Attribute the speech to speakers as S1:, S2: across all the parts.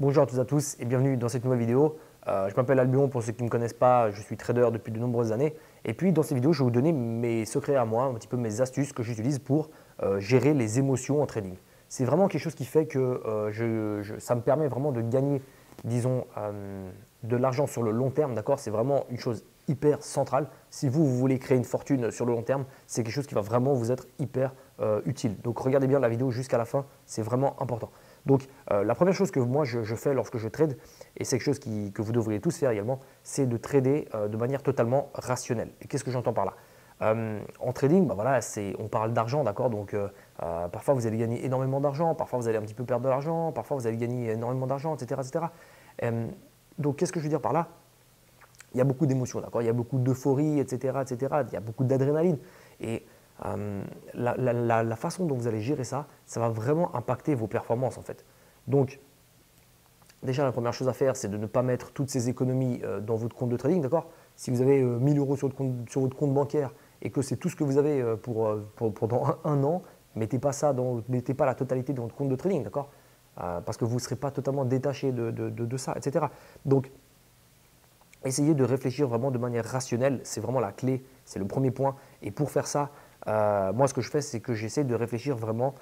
S1: Bonjour à toutes et à tous et bienvenue dans cette nouvelle vidéo. Je m'appelle Albion pour ceux qui ne me connaissent pas, je suis trader depuis de nombreuses années. Et puis dans cette vidéo, je vais vous donner mes secrets à moi, un petit peu mes astuces que j'utilise pour gérer les émotions en trading. C'est vraiment quelque chose qui fait que ça me permet vraiment de gagner, disons, de l'argent sur le long terme. D'accord, c'est vraiment une chose hyper centrale. Si vous voulez créer une fortune sur le long terme, c'est quelque chose qui va vraiment vous être hyper utile. Donc regardez bien la vidéo jusqu'à la fin, c'est vraiment important. Donc, la première chose que moi je fais lorsque je trade, et c'est quelque chose que vous devriez tous faire également, c'est de trader de manière totalement rationnelle. Et qu'est-ce que j'entends par là? En trading, bah voilà, on parle d'argent, d'accord? Donc, parfois vous allez gagner énormément d'argent, parfois vous allez un petit peu perdre de l'argent, parfois vous allez gagner énormément d'argent, etc., etc. Donc, qu'est-ce que je veux dire par là? Il y a beaucoup d'émotions, d'accord? Il y a beaucoup d'euphorie, etc., etc. Il y a beaucoup d'adrénaline. Et la façon dont vous allez gérer ça, ça va vraiment impacter vos performances en fait. Donc, déjà, la première chose à faire, c'est de ne pas mettre toutes ces économies dans votre compte de trading, d'accord? Si vous avez 1000 euros sur votre compte bancaire et que c'est tout ce que vous avez pendant un an, mettez pas la totalité dans votre compte de trading, d'accord? Parce que vous ne serez pas totalement détaché de ça, etc. Donc, essayez de réfléchir vraiment de manière rationnelle, c'est vraiment la clé, c'est le premier point. Et pour faire ça, moi, ce que je fais, c'est que j'essaie de réfléchir vraiment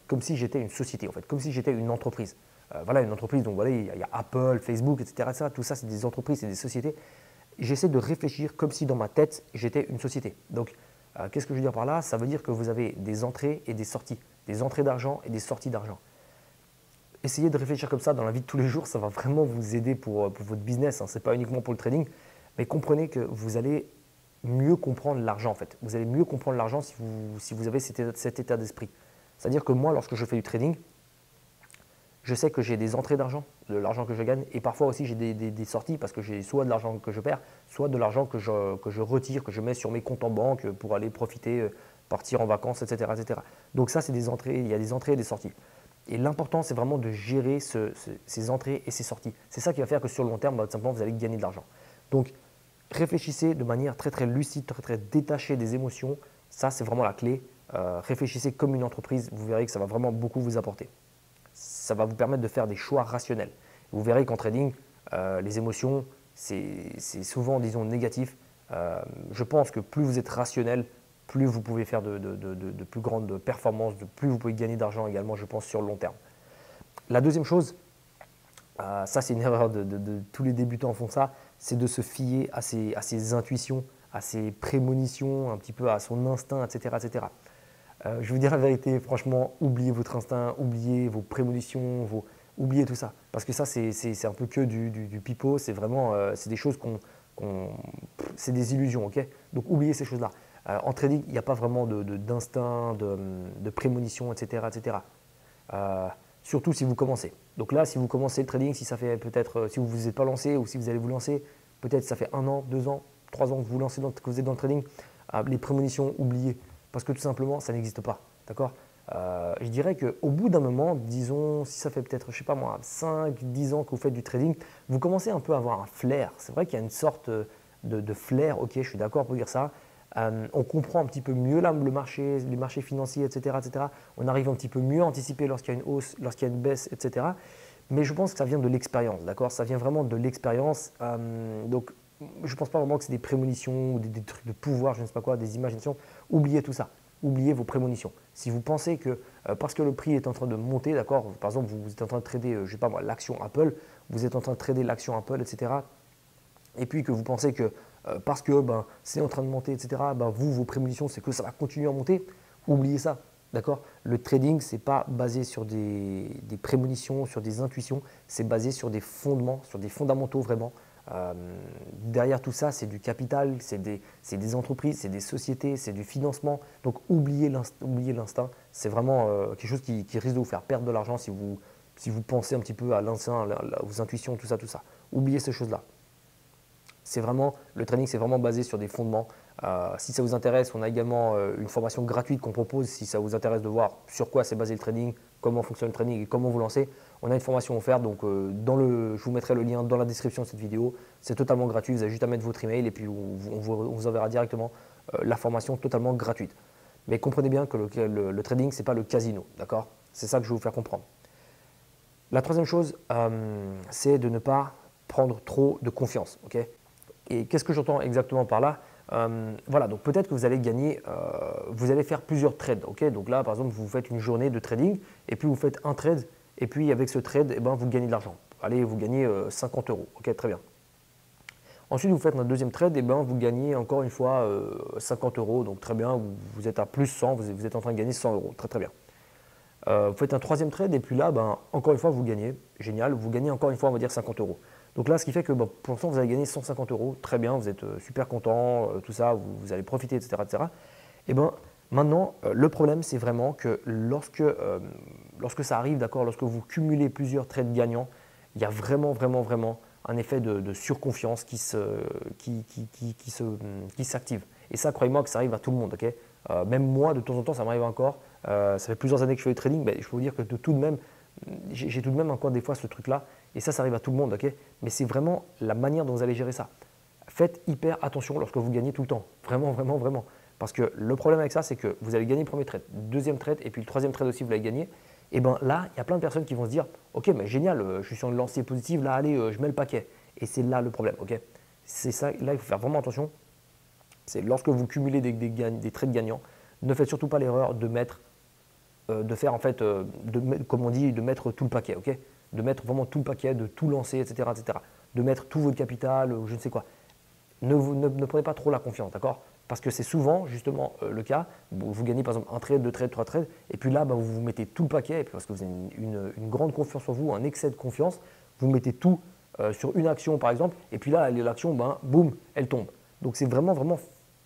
S1: comme si j'étais une société, en fait, comme si j'étais une entreprise. Voilà, une entreprise, donc voilà, il y a Apple, Facebook, etc. etc. Tout ça, c'est des entreprises, c'est des sociétés. J'essaie de réfléchir comme si dans ma tête, j'étais une société. Donc, qu'est-ce que je veux dire par là? Ça veut dire que vous avez des entrées et des sorties, des entrées d'argent et des sorties d'argent. Essayez de réfléchir comme ça dans la vie de tous les jours, ça va vraiment vous aider pour votre business. Ce n'est pas uniquement pour le trading, mais comprenez que vous allez mieux comprendre l'argent en fait. Vous allez mieux comprendre l'argent si vous avez cet état d'esprit. C'est-à-dire que moi, lorsque je fais du trading, je sais que j'ai des entrées d'argent, de l'argent que je gagne, et parfois aussi j'ai des sorties parce que j'ai soit de l'argent que je perds, soit de l'argent que je retire, que je mets sur mes comptes en banque pour aller profiter, partir en vacances, etc. etc. Donc ça, c'est des entrées, il y a des entrées et des sorties. Et l'important, c'est vraiment de gérer ces entrées et ces sorties. C'est ça qui va faire que sur le long terme, tout simplement, vous allez gagner de l'argent. Donc, réfléchissez de manière très, très lucide, très, très détachée des émotions. Ça, c'est vraiment la clé. Réfléchissez comme une entreprise. Vous verrez que ça va vraiment beaucoup vous apporter. Ça va vous permettre de faire des choix rationnels. Vous verrez qu'en trading, les émotions, c'est souvent, disons, négatif. Je pense que plus vous êtes rationnel, plus vous pouvez faire de plus grandes performances, plus vous pouvez gagner d'argent également, je pense, sur le long terme. La deuxième chose, ça c'est une erreur de tous les débutants font ça, c'est de se fier à ses intuitions, à ses prémonitions, un petit peu à son instinct, etc. etc. Je vais vous dire la vérité, franchement, oubliez votre instinct, oubliez vos prémonitions, oubliez tout ça. Parce que ça, c'est un peu que du pipeau, c'est vraiment c'est des choses c'est des illusions, ok? Donc oubliez ces choses-là. En trading, il n'y a pas vraiment d'instinct, de prémonition, etc. etc. Surtout si vous commencez. Donc là, si vous commencez le trading, si ça fait peut-être, si vous ne vous êtes pas lancé ou si vous allez vous lancer, peut-être ça fait 1 an, 2 ans, 3 ans que vous lancez, que vous êtes dans le trading, les prémonitions, oubliez. Parce que tout simplement, ça n'existe pas. D'accord? Je dirais qu'au bout d'un moment, disons, si ça fait peut-être, je sais pas moi, 5, 10 ans que vous faites du trading, vous commencez un peu à avoir un flair. C'est vrai qu'il y a une sorte de flair, ok, je suis d'accord pour dire ça. On comprend un petit peu mieux là, le marché, les marchés financiers, etc., etc. On arrive un petit peu mieux à anticiper lorsqu'il y a une hausse, lorsqu'il y a une baisse, etc. Mais je pense que ça vient de l'expérience, d'accord? Ça vient vraiment de l'expérience. Donc, je ne pense pas vraiment que c'est des prémonitions ou des trucs de pouvoir, je ne sais pas quoi, des imaginations. Oubliez tout ça. Oubliez vos prémonitions. Si vous pensez que parce que le prix est en train de monter, d'accord, par exemple, vous êtes en train de trader, je ne sais pas moi, l'action Apple, vous êtes en train de trader l'action Apple, etc. Et puis que vous pensez que parce que c'est en train de monter, etc., vos prémonitions, c'est que ça va continuer à monter, oubliez ça. D'accord? Le trading, ce n'est pas basé sur des prémonitions, sur des intuitions, c'est basé sur des fondements, sur des fondamentaux vraiment. Derrière tout ça, c'est du capital, c'est des entreprises, c'est des sociétés, c'est du financement. Donc oubliez l'instinct, c'est vraiment quelque chose qui risque de vous faire perdre de l'argent si vous pensez un petit peu à l'instinct, aux intuitions, tout ça, tout ça. Oubliez ces choses-là. Le trading, c'est vraiment basé sur des fondements. Si ça vous intéresse, on a également une formation gratuite qu'on propose. Si ça vous intéresse de voir sur quoi c'est basé le trading, comment fonctionne le trading et comment vous lancer, on a une formation offerte. Donc, je vous mettrai le lien dans la description de cette vidéo. C'est totalement gratuit. Vous avez juste à mettre votre email et puis on vous enverra directement la formation totalement gratuite. Mais comprenez bien que le trading, ce n'est pas le casino. D'accord? C'est ça que je vais vous faire comprendre. La troisième chose, c'est de ne pas prendre trop de confiance. Okay, et qu'est-ce que j'entends exactement par là? Voilà, donc peut-être que vous allez gagner, vous allez faire plusieurs trades. Okay, donc là, par exemple, vous faites une journée de trading et puis vous faites un trade et puis avec ce trade, eh ben, vous gagnez de l'argent. Allez, vous gagnez 50 euros. Ok, très bien. Ensuite, vous faites un deuxième trade, et ben, vous gagnez encore une fois 50 euros. Donc très bien, vous êtes à plus 100, vous êtes en train de gagner 100 euros. Très très bien. Vous faites un troisième trade et puis là, ben, encore une fois, vous gagnez. Génial, vous gagnez encore une fois, on va dire 50 euros. Donc là, ce qui fait que ben, pour l'instant, vous avez gagné 150 euros. Très bien, vous êtes super content, tout ça, vous allez profiter, etc. etc. Et ben, maintenant, le problème, c'est vraiment que lorsque ça arrive, d'accord, lorsque vous cumulez plusieurs trades gagnants, il y a vraiment, vraiment, vraiment un effet de surconfiance qui s'active. Et ça, croyez-moi que ça arrive à tout le monde. Okay, même moi, de temps en temps, ça m'arrive encore. Ça fait plusieurs années que je fais du trading, mais je peux vous dire que tout de même, j'ai tout de même encore des fois ce truc-là. Et ça arrive à tout le monde. Okay, mais c'est vraiment la manière dont vous allez gérer ça. Faites hyper attention lorsque vous gagnez tout le temps. Vraiment, vraiment, vraiment. Parce que le problème avec ça, c'est que vous allez gagner le premier trade, deuxième trade, et puis le troisième trade aussi, vous l'avez gagné. Et bien là, il y a plein de personnes qui vont se dire, ok, mais génial, je suis sur une lancée positive, là, allez, je mets le paquet. Et c'est là le problème, ok. C'est ça, là, il faut faire vraiment attention. C'est lorsque vous cumulez des trades gagnants, ne faites surtout pas l'erreur de mettre, comme on dit, de mettre tout le paquet, ok. De mettre vraiment tout le paquet, de tout lancer, etc., etc. De mettre tout votre capital, ou je ne sais quoi. Ne prenez pas trop la confiance, d'accord? Parce que c'est souvent justement le cas. Vous gagnez par exemple un trade, deux trades, trois trades, et puis là, vous vous mettez tout le paquet, et puis parce que vous avez une grande confiance en vous, un excès de confiance, vous mettez tout sur une action par exemple, et puis là, l'action, boum, elle tombe. Donc c'est vraiment, vraiment,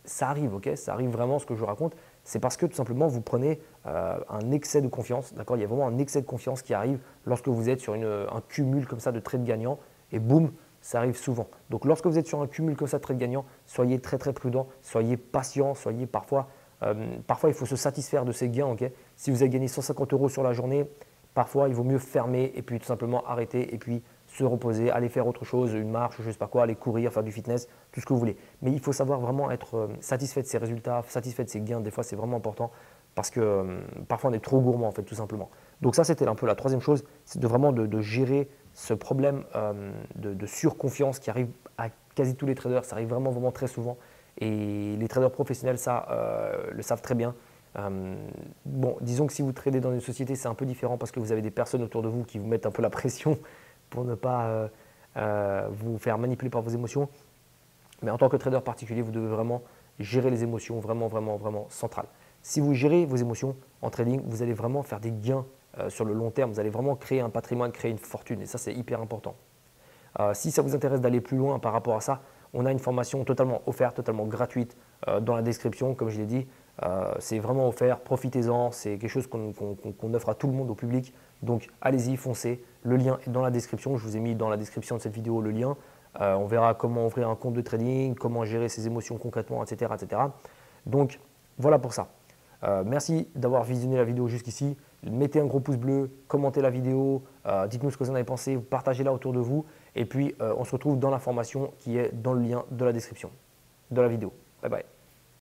S1: ça arrive, ok? Ça arrive vraiment ce que je raconte. C'est parce que tout simplement, vous prenez un excès de confiance, d'accord? Il y a vraiment un excès de confiance qui arrive lorsque vous êtes sur un cumul comme ça de trades gagnants, et boum, ça arrive souvent. Donc lorsque vous êtes sur un cumul comme ça de trades gagnants, soyez très très prudent, soyez patient, soyez parfois il faut se satisfaire de ces gains. Okay, si vous avez gagné 150 euros sur la journée, parfois il vaut mieux fermer et puis tout simplement arrêter et puis se reposer, aller faire autre chose, une marche, je ne sais pas quoi, aller courir, faire du fitness, tout ce que vous voulez. Mais il faut savoir vraiment être satisfait de ses résultats, satisfait de ses gains. Des fois, c'est vraiment important parce que parfois on est trop gourmand en fait, tout simplement. Donc ça, c'était un peu la troisième chose, c'est de vraiment de gérer ce problème de surconfiance qui arrive à quasi tous les traders. Ça arrive vraiment, vraiment très souvent. Et les traders professionnels, ça, le savent très bien. Bon, disons que si vous tradez dans une société, c'est un peu différent parce que vous avez des personnes autour de vous qui vous mettent un peu la pression pour ne pas vous faire manipuler par vos émotions. Mais en tant que trader particulier, vous devez vraiment gérer les émotions, vraiment, vraiment, vraiment central. Si vous gérez vos émotions en trading, vous allez vraiment faire des gains sur le long terme. Vous allez vraiment créer un patrimoine, créer une fortune. Et ça, c'est hyper important. Si ça vous intéresse d'aller plus loin par rapport à ça, on a une formation totalement offerte, totalement gratuite dans la description, comme je l'ai dit. C'est vraiment offert, profitez-en, c'est quelque chose qu'on offre à tout le monde, au public. Donc allez-y, foncez. Le lien est dans la description, je vous ai mis dans la description de cette vidéo le lien. On verra comment ouvrir un compte de trading, comment gérer ses émotions concrètement, etc. etc. Donc voilà pour ça. Merci d'avoir visionné la vidéo jusqu'ici. Mettez un gros pouce bleu, commentez la vidéo, dites-nous ce que vous en avez pensé, partagez-la autour de vous. Et puis on se retrouve dans la formation qui est dans le lien de la description de la vidéo. Bye bye.